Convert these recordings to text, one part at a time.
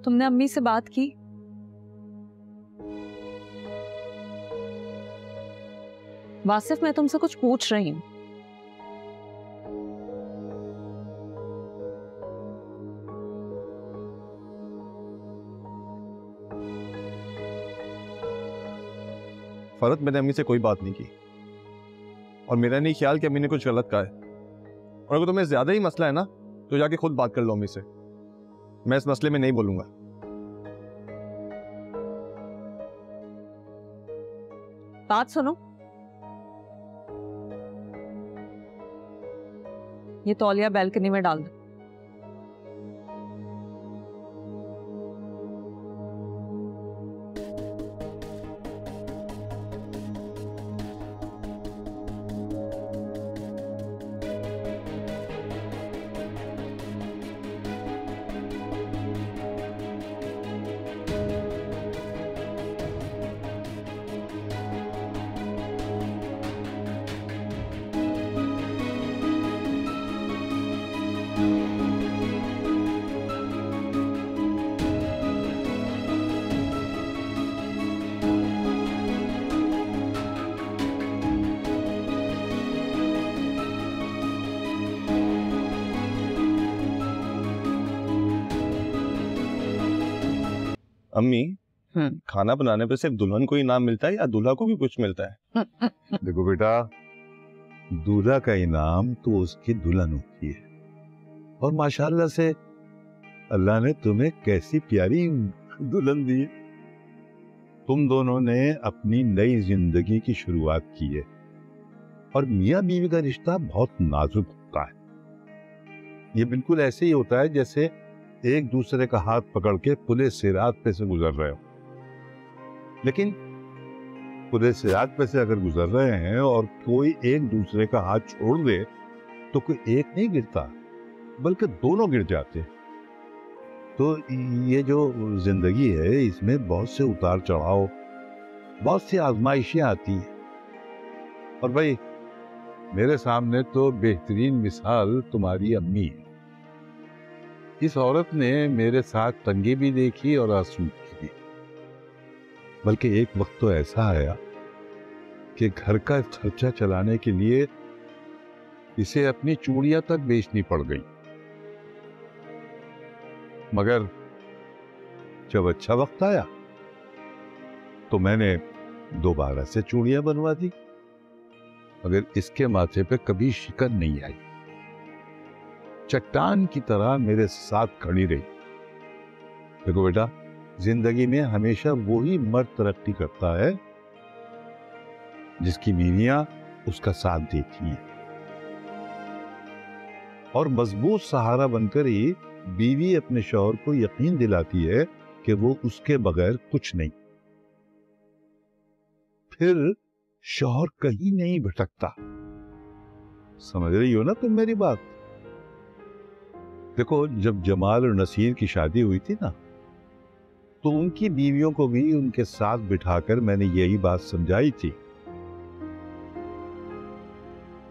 तुमने अम्मी से बात की? वासिफ, मैं तुमसे कुछ पूछ रही हूँ। फरत, मैंने अम्मी से कोई बात नहीं की और मेरा नहीं ख्याल कि अम्मी ने कुछ गलत कहा है। और अगर तुम्हें ज्यादा ही मसला है ना तो जाके खुद बात कर लो अम्मी से। मैं इस मसले में नहीं बोलूंगा। बात सुनो, ये तौलिया बैल्कनी में डाल दो। अम्मी, खाना बनाने पे सिर्फ दुल्हन को ही इनाम मिलता है या दूल्हा को भी कुछ मिलता है? देखो बेटा, दूल्हा का इनाम तो उसकी दुल्हन होती है और माशाल्लाह से अल्लाह ने तुम्हें कैसी प्यारी दुल्हन दी। तुम दोनों ने अपनी नई जिंदगी की शुरुआत की है और मियां बीवी का रिश्ता बहुत नाजुक होता है। ये बिल्कुल ऐसे ही होता है जैसे एक दूसरे का हाथ पकड़ के पुले सिरात पे से गुजर रहे हो। लेकिन पुले सिरात पे से अगर गुजर रहे हैं और कोई एक दूसरे का हाथ छोड़ दे तो कोई एक नहीं गिरता बल्कि दोनों गिर जाते। तो ये जो जिंदगी है इसमें बहुत से उतार चढ़ाव, बहुत सी आजमाइशें आती हैं। और भाई, मेरे सामने तो बेहतरीन मिसाल तुम्हारी अम्मी है। इस औरत ने मेरे साथ तंगी भी देखी और आसूदगी भी। बल्कि एक वक्त तो ऐसा आया कि घर का खर्चा चलाने के लिए इसे अपनी चूड़ियां तक बेचनी पड़ गई। मगर जब अच्छा वक्त आया तो मैंने दोबारा से चूड़ियां बनवा दी, मगर इसके माथे पे कभी शिकन नहीं आई। चट्टान की तरह मेरे साथ खड़ी रही। देखो बेटा, जिंदगी में हमेशा वही मर्द तरक्की करता है जिसकी बीवियां उसका साथ देती हैं, और मजबूत सहारा बनकर ही बीवी अपने शौहर को यकीन दिलाती है कि वो उसके बगैर कुछ नहीं। फिर शौहर कहीं नहीं भटकता। समझ रही हो ना तुम मेरी बात? देखो, जब जमाल और नसीर की शादी हुई थी ना, तो उनकी बीवियों को भी उनके साथ बिठाकर मैंने यही बात समझाई थी।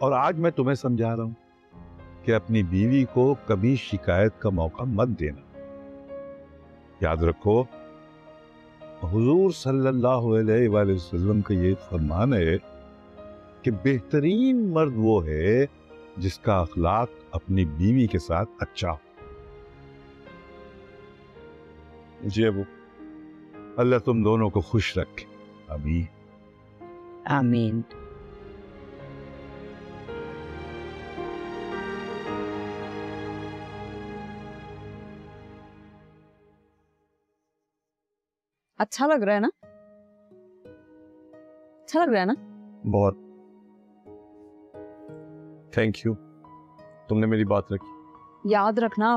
और आज मैं तुम्हें समझा रहा हूं कि अपनी बीवी को कभी शिकायत का मौका मत देना। याद रखो, हुजूर सल्लल्लाहु अलैहि वसल्लम का ये फरमान है कि बेहतरीन मर्द वो है जिसका अखलाक अपनी बीवी के साथ अच्छा हो। जी अबू। अल्लाह तुम दोनों को खुश रखे। आमीन आमीन। अच्छा लग रहा है ना? अच्छा लग रहा है ना? बहुत। थैंक यू, तुमने मेरी बात रखी। याद रखना।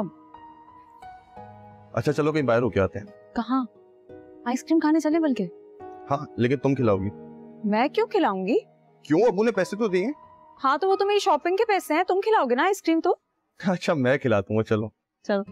अच्छा चलो कहीं बाहर होके आते हैं। कहाँ? आइसक्रीम खाने चले बल्कि। हाँ लेकिन तुम खिलाओगी। मैं क्यों खिलाऊंगी? क्यों, अबू ने पैसे तो दिए। हाँ तो वो तो मेरी शॉपिंग के पैसे हैं, तुम खिलाओगे ना आइसक्रीम तो। अच्छा मैं खिलाता हूँ, चलो। चल।